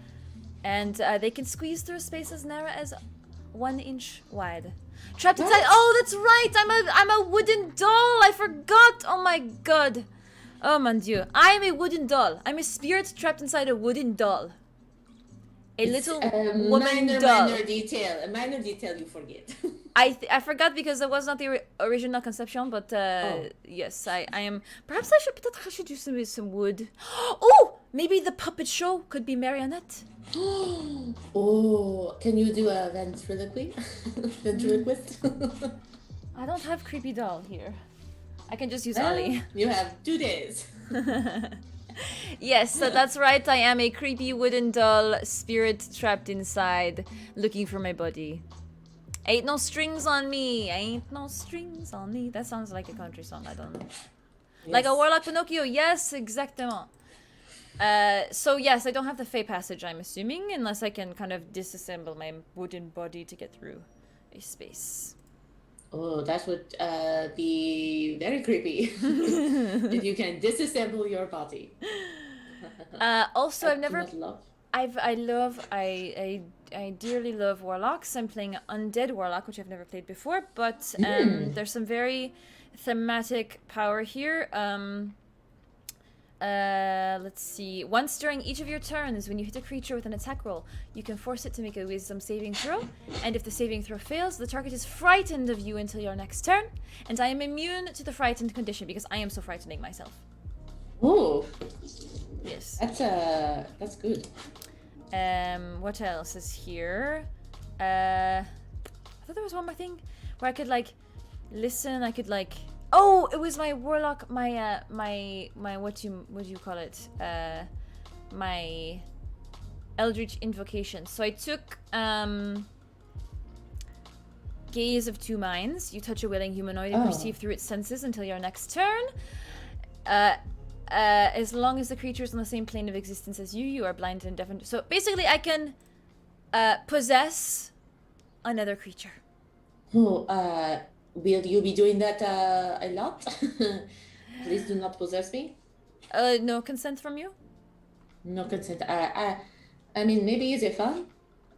and they can squeeze through a space as narrow as 1 inch wide. Trapped inside. Oh, that's right. I'm a wooden doll. I forgot. Oh my god. Oh mon dieu. I am a wooden doll. I'm a spirit trapped inside a wooden doll. It's little woman doll. A minor detail you forget. I forgot because it was not the original conception, but yes, I am. Perhaps I should do some wood. Oh, maybe the puppet show could be marionette. Oh, can you do a ventriloquy? Ventriloquist? I don't have creepy doll here. I can just use Ollie. You have 2 days. Yes, so that's right. I am a creepy wooden doll, spirit trapped inside, looking for my body. Ain't no strings on me. Ain't no strings on me. That sounds like a country song. I don't know. Yes. Like a Warlock Pinocchio. Yes, exactement. So yes, I don't have the Fey passage, I'm assuming, unless I can kind of disassemble my wooden body to get through a space. Oh, that would be very creepy. If you can disassemble your body. Also, I dearly love warlocks. I'm playing Undead Warlock, which I've never played before, but there's some very thematic power here. Let's see. Once during each of your turns, when you hit a creature with an attack roll, you can force it to make a wisdom saving throw, and if the saving throw fails, the target is frightened of you until your next turn, and I am immune to the frightened condition because I am so frightening myself. Ooh. Yes. That's good. What else is here? I thought there was one more thing where I could like listen, I could like oh, it was my warlock, my what do you call it? My Eldritch Invocation. So I took Gaze of Two Minds. You touch a willing humanoid and perceive through its senses until your next turn. As long as the creature is on the same plane of existence as you, you are blind and deaf. So basically, I can possess another creature. Will you be doing that a lot? Please do not possess me. No consent from you? No consent. I mean, maybe is it fun?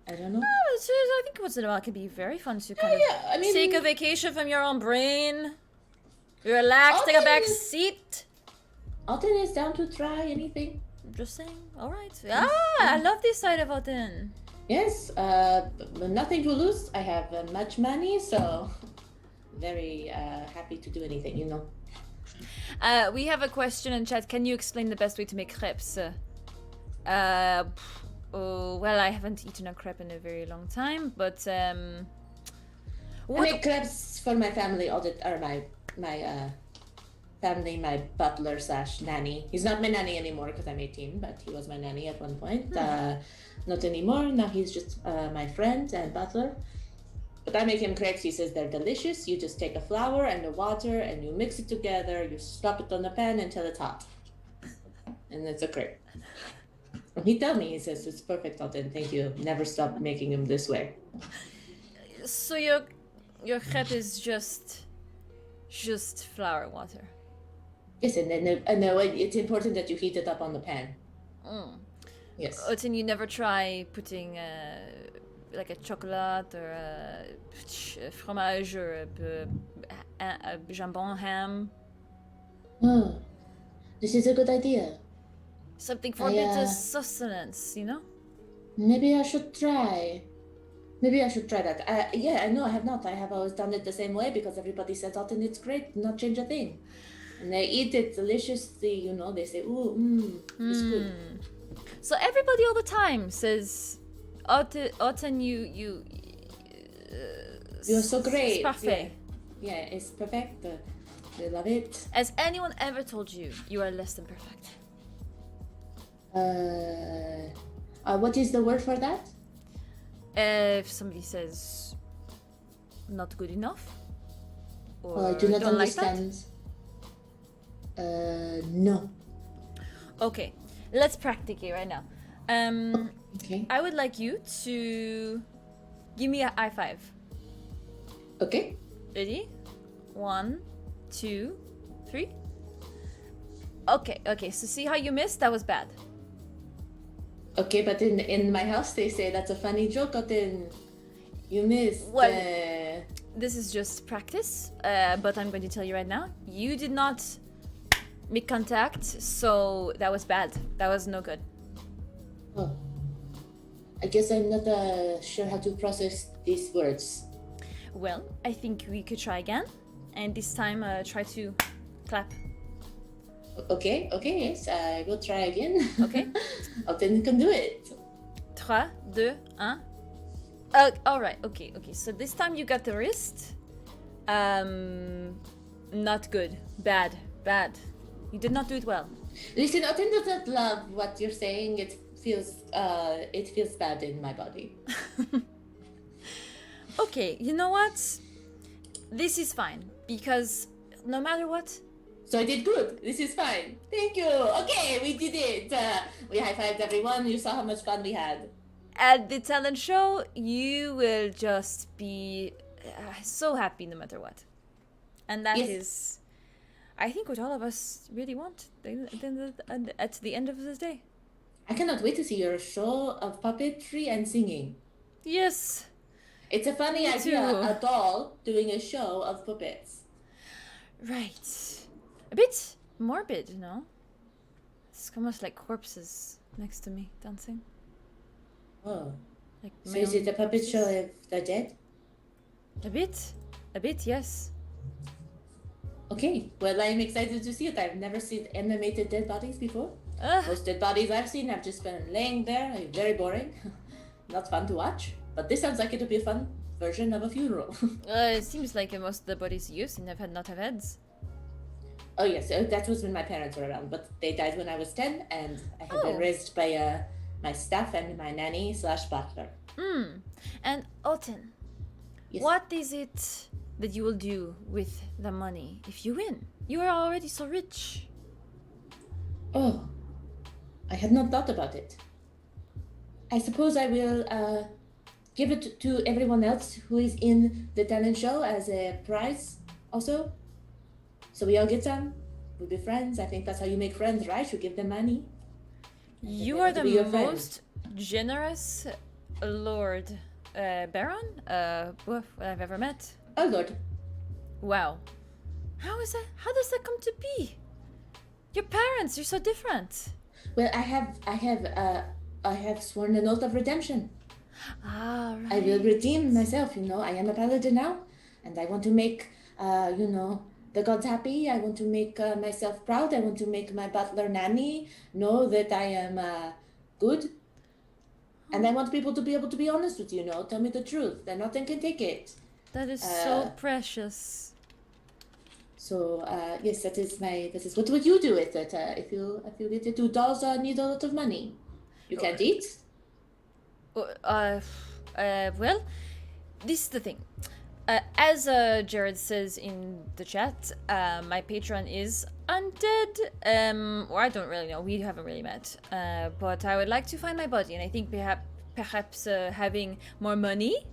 I don't know. I think once in a while it can be very fun to kind of take a vacation from your own brain. Relax, take a back seat. Alton is down to try anything. Just saying. All right. I love this side of Alton. Yes. Nothing to lose. I have much money, so very happy to do anything, you know. We have a question in chat. Can you explain the best way to make crepes? Well, I haven't eaten a crepe in a very long time, but I make crepes for my family all the my family, my butler / nanny. He's not my nanny anymore because I'm 18, but he was my nanny at one point. Not anymore. Now he's just my friend and butler. But I make him crepes. He says they're delicious. You just take a flour and the water and you mix it together. You slap it on the pan until it's hot. And it's a crepe. And he told me, he says, it's perfect, Alton. Thank you. Never stop making them this way. So your crepe is just flour water. Yes, and it's important that you heat it up on the pan. Yes. Alton, you never try putting like a chocolate or a fromage or a jambon ham? Oh, this is a good idea. Something for a bit of sustenance, you know? Maybe I should try. That. Yeah, no, I have not. I have always done it the same way because everybody says, Alton, it's great, not change a thing. And they eat it deliciously, you know, they say, ooh, it's good. So everybody all the time says, Alton, you're so great. It's parfait. Yeah, it's perfect. They love it. Has anyone ever told you you are less than perfect? What is the word for that? If somebody says not good enough, or I do not don't understand. No. Okay, let's practice it right now. Okay. I would like you to give me a high five. Okay. Ready? 1, 2, 3. Okay, so see how you missed? That was bad. Okay, but in my house they say that's a funny joke, but then you missed. Well, this is just practice, but I'm going to tell you right now, you did not make contact, so that was bad. That was no good. Oh. I guess I'm not sure how to process these words. Well, I think we could try again, and this time try to clap. Okay, yes, I will try again. Okay. Often can do it. 3, 2, 1. Alright, okay. So this time you got the wrist. Not good. Bad. You did not do it well. Listen, Often does not love what you're saying. It feels bad in my body. Okay, you know what? This is fine, because no matter what... So I did good. This is fine. Thank you. Okay, we did it. We high-fived everyone. You saw how much fun we had. At the talent show, you will just be so happy no matter what. And that is, I think, what all of us really want at the end of the day. I cannot wait to see your show of puppetry and singing. Yes. It's a funny idea, a doll doing a show of puppets. Right. A bit morbid, no? It's almost like corpses next to me dancing. Oh. Like so is it a puppet show of the dead? A bit, yes. Okay, well, I'm excited to see it. I've never seen animated dead bodies before. Most dead bodies I've seen have just been laying there, very boring. Not fun to watch. But this sounds like it'll be a fun version of a funeral. It seems like most of the bodies you've seen not have heads. Oh yes, that was when my parents were around, but they died when I was 10, and I had been raised by my staff and my nanny/butler. And Oten, what is it that you will do with the money if you win? You are already so rich. Oh, I had not thought about it. I suppose I will give it to everyone else who is in the talent show as a prize also. So we all get some. We'll be friends. I think that's how you make friends, right? You give them money. You are the most generous Lord Baron I've ever met. Oh, Lord. Wow. How is that? How does that come to be? Your parents, you're so different. Well, I have sworn an oath of redemption. Ah, right. I will redeem myself, I am a paladin now, and I want to make, the gods happy. I want to make myself proud. I want to make my butler nanny know that I am good. And I want people to be able to be honest with you, tell me the truth. Then nothing can take it. That is so precious. So yes, that is what would you do with it if you get it? Do dolls need a lot of money? You can't eat? Well, this is the thing. As Jared says in the chat, my patron is undead, or I don't really know, we haven't really met, but I would like to find my body, and I think perhaps having more money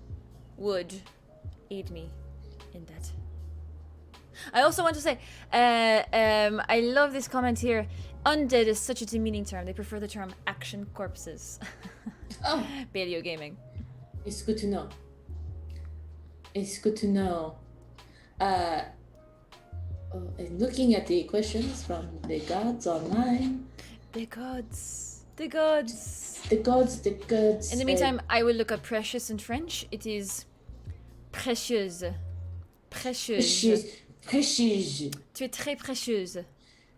would aid me in that. I also want to say, I love this comment here. Undead is such a demeaning term. They prefer the term action corpses. Oh. Paleo gaming. It's good to know. And looking at the questions from the gods online. The gods. In the meantime, I will look up precious in French. It is précieuse. Précieuse. Tu es très précieuse.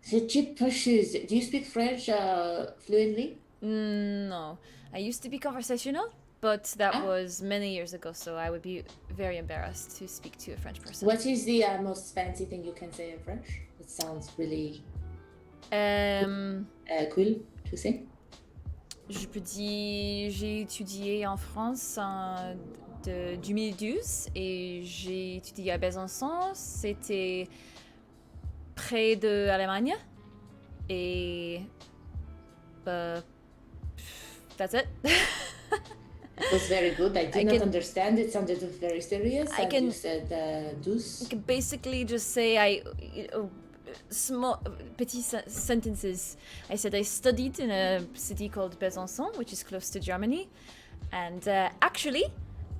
C'est très précieuse. Do you speak French fluently? No. I used to be conversational, but that was many years ago, so I would be very embarrassed to speak to a French person. What is the most fancy thing you can say in French? It sounds really cool to say. Je peux dire, j'ai étudié en France en 2012 et j'ai étudié à Besançon. C'était près de l'Allemagne. Et that's it. It was very good. I did not understand. It sounded very serious. You said douce. I can basically just say small petty sentences. I said I studied in a city called Besançon, which is close to Germany. And actually,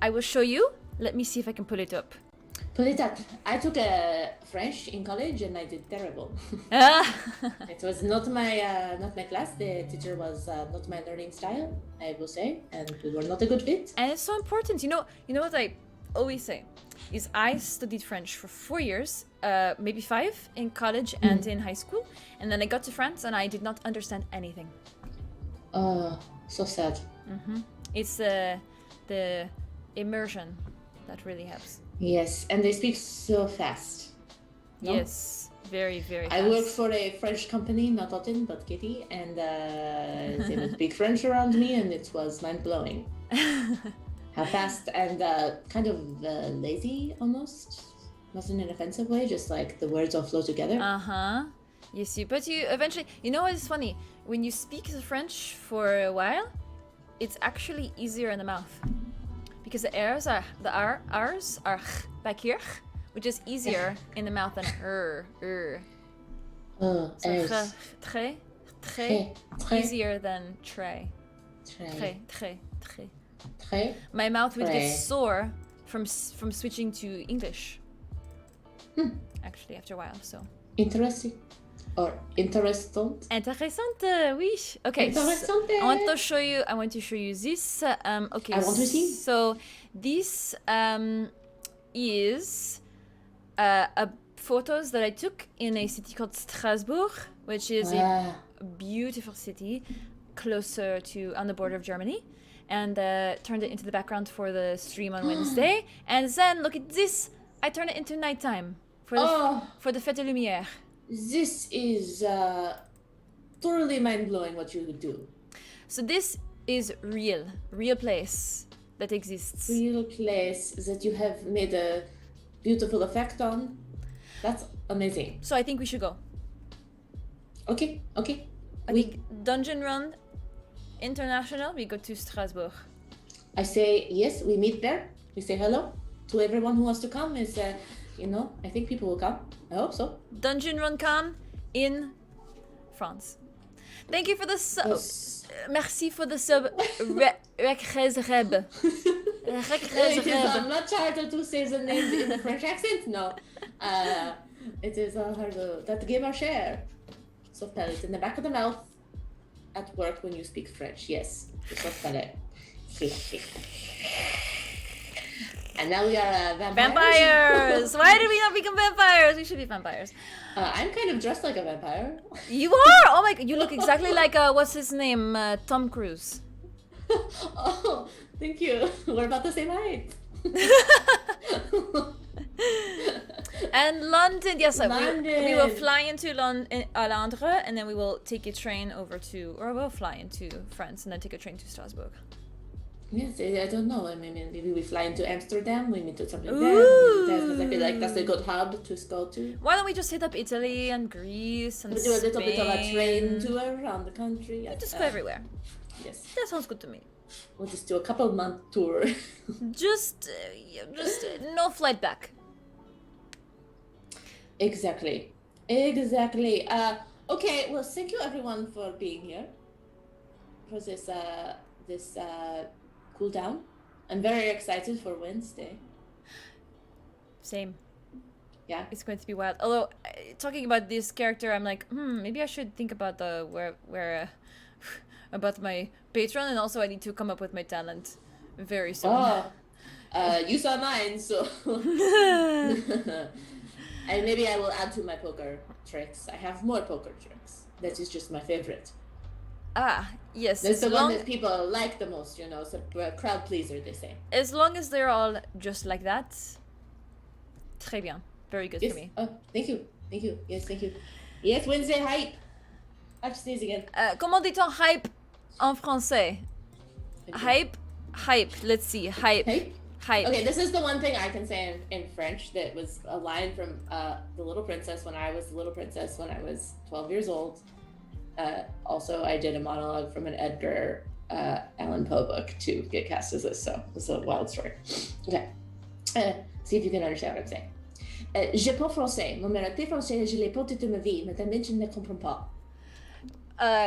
I will show you. Let me see if I can pull it up. Pull it up. I took French in college and I did terrible. It was not my class. The teacher was not my learning style, I will say, and we were not a good fit. And it's so important. You know what I always say is I studied French for 4 years, maybe 5 in college and in high school, and then I got to France and I did not understand anything. Oh, so sad. Mm-hmm. It's the immersion that really helps. Yes, and they speak so fast. No? Yes, very, very fast. I work for a French company, not Otten, but Kitty, and they would speak French around me, and it was mind-blowing. How fast and kind of lazy, almost. Not in an offensive way, just like the words all flow together. Uh-huh. Yes, but you eventually... You know what's funny? When you speak the French for a while, it's actually easier in the mouth. Because the R's are back here, which is easier in the mouth than Oh, so très easier than très. My mouth would get sore from switching to English. Actually, after a while, so. Interesting. Or interessant. Interessante, oui. Okay. Interessante. So I want to show you this. Okay. I want to see. So this is photos that I took in a city called Strasbourg, which is a beautiful city closer to on the border of Germany, and turned it into the background for the stream on Wednesday. And then look at this. I turned it into nighttime for the Fête des Lumières. This is totally mind-blowing what you do. So this is real place that exists. Real place that you have made a beautiful effect on. That's amazing. So I think we should go. Okay. I think Dungeon Run International, we go to Strasbourg. I say yes, we meet there. We say hello to everyone who wants to come. Is I think people will come. I hope so. Dungeon Run Con in France. Thank you for the sub. Yes. Merci for the sub. Rekrezreb. It is much harder to say the name in the French accent. No, it is harder. That game our share. Soft palate in the back of the mouth at work when you speak French. Yes, the soft palate. And now we are vampires. Why did we not become vampires? We should be vampires. I'm kind of dressed like a vampire. You are? Oh my god, you look exactly like what's his name? Tom Cruise. Oh, thank you. We're about the same height. And London, yes, London. We will fly into Londres, and then we will take a train over to, or we'll fly into France and then take a train to Strasbourg. Yes, I don't know. I mean, maybe we fly into Amsterdam, we meet something there. Because I feel like that's a good hub to go to. Why don't we just hit up Italy and Greece and we do a little bit of a train tour around the country. We'll just go everywhere. Yes. That sounds good to me. We'll just do a couple-month tour. just no flight back. Exactly. Okay, well, thank you everyone for being here for this cool down. I'm very excited for Wednesday. Same. Yeah. It's going to be wild. Although, talking about this character, I'm like, maybe I should think about about my Patreon, and also I need to come up with my talent very soon. You saw mine, so... And maybe I will add to my poker tricks. I have more poker tricks. That is just my favorite. Yes. That's the one that people like the most, so crowd pleaser, they say. As long as they're all just like that, très bien. Very good for me. Oh, thank you. Yes, thank you. Yes, Wednesday hype. I have to sneeze again. Comment dit-on hype en français? Hype. Let's see. Hype. Hype. Okay, this is the one thing I can say in French that was a line from The Little Princess when I was the Little Princess when I was 12 years old. Also, I did a monologue from an Edgar Allan Poe book to get cast as this, so it's a wild story. Okay, see if you can understand what I'm saying. Je parle français. Mon mère était français, je l'ai pas toute ma vie, mais je ne comprends pas.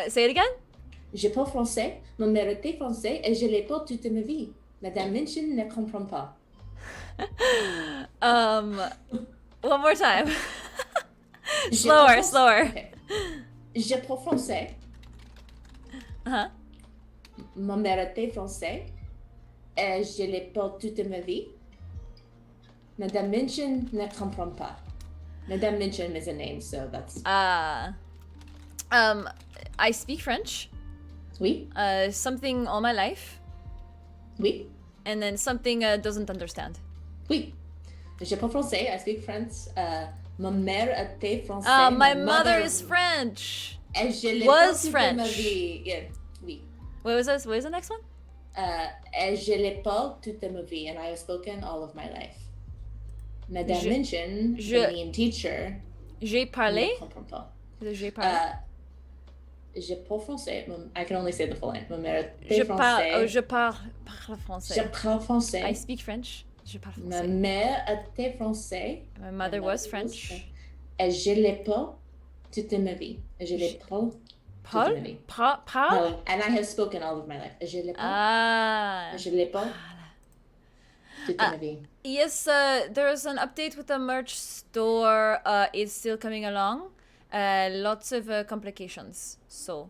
Say it again? Je parle français. Mon mère était français et je l'ai pas toute ma vie. Madame Minchin ne comprend pas. One more time. slower. Okay. Je parle français. Uh-huh. Mon mère était français et je l'ai pas toute ma vie. Madame Minchin ne comprend pas. Madame Minchin is a name, so that's... I speak French. Oui. Something all my life. Oui. And then something doesn't understand. Oui. Je parle français. I speak French. Ma mère était française. My mother is French. Et je l'ai was pas French. toute ma vie. Yeah. Oui. What was this? What is the next one? Et je l'ai pas toute ma vie, and I have spoken all of my life. Madame Minchin, the mean teacher. J'ai parlé. Ne comprend pas. J'ai parlé. Je parle français. I can only say the full line. Ma mère était française. Je parle français. Je parle français. I speak French. Je parle Ma français. mère était française. My mother was French. Et je l'ai pas toute ma vie. Je l'ai pas toute ma vie. Parle? And I have spoken all of my life. Je l'ai pas. Je l'ai pas toute ma vie. Yes, there's an update with the merch store. It's still coming along. Lots of complications. So,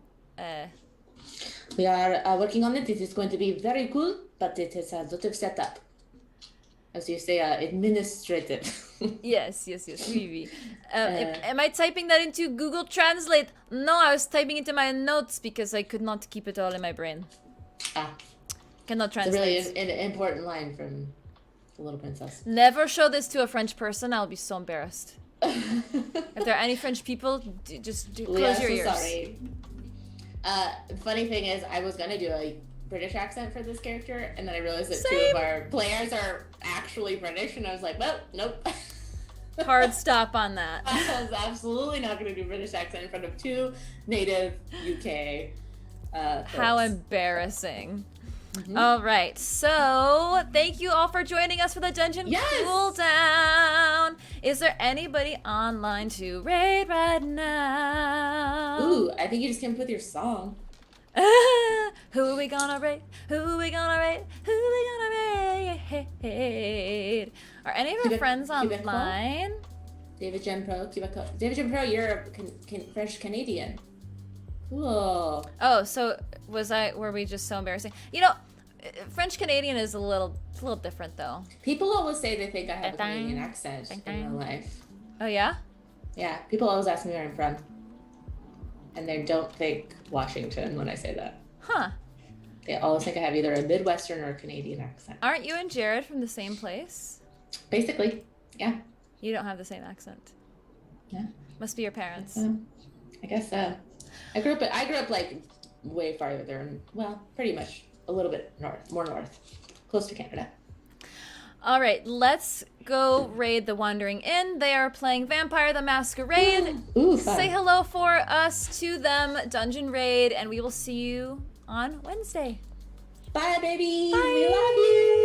we are working on it. It is going to be very cool, but it is a lot of setup. As you say, administrative. Yes. Oui. Am I typing that into Google Translate? No, I was typing it into my notes because I could not keep it all in my brain. Cannot translate. It's a really an important line from The Little Princess. Never show this to a French person. I'll be so embarrassed. If there are any French people, just close your ears. Sorry. Funny thing is, I was gonna do a British accent for this character, and then I realized that two of our players are actually British, and I was like, well, nope. Hard stop on that. I was absolutely not gonna do British accent in front of two native UK folks. How embarrassing. All right, so thank you all for joining us for the Dungeon Cooldown. Is there anybody online to raid right now? Ooh, I think you just came up with your song. Who are we gonna raid? Who are we gonna raid? Who are we gonna raid? Are any of our friends online? David Jen Pro, David Jen Pro, you're a French Canadian. Cool. Oh, so were we just so embarrassing? You know, French Canadian is a little different though. People always say they think I have a Canadian accent in real life. Oh yeah? Yeah, people always ask me where I'm from. And they don't think Washington when I say that. Huh. They always think I have either a Midwestern or a Canadian accent. Aren't you and Jared from the same place? Basically, yeah. You don't have the same accent. Yeah. Must be your parents. I guess so. I grew up like way farther, well, pretty much a little bit more north, close to Canada. All right, let's go raid the Wandering Inn. They are playing Vampire the Masquerade. Ooh, fun. Say hello for us to them, Dungeon Raid, and we will see you on Wednesday. Bye, baby. Bye. We love you.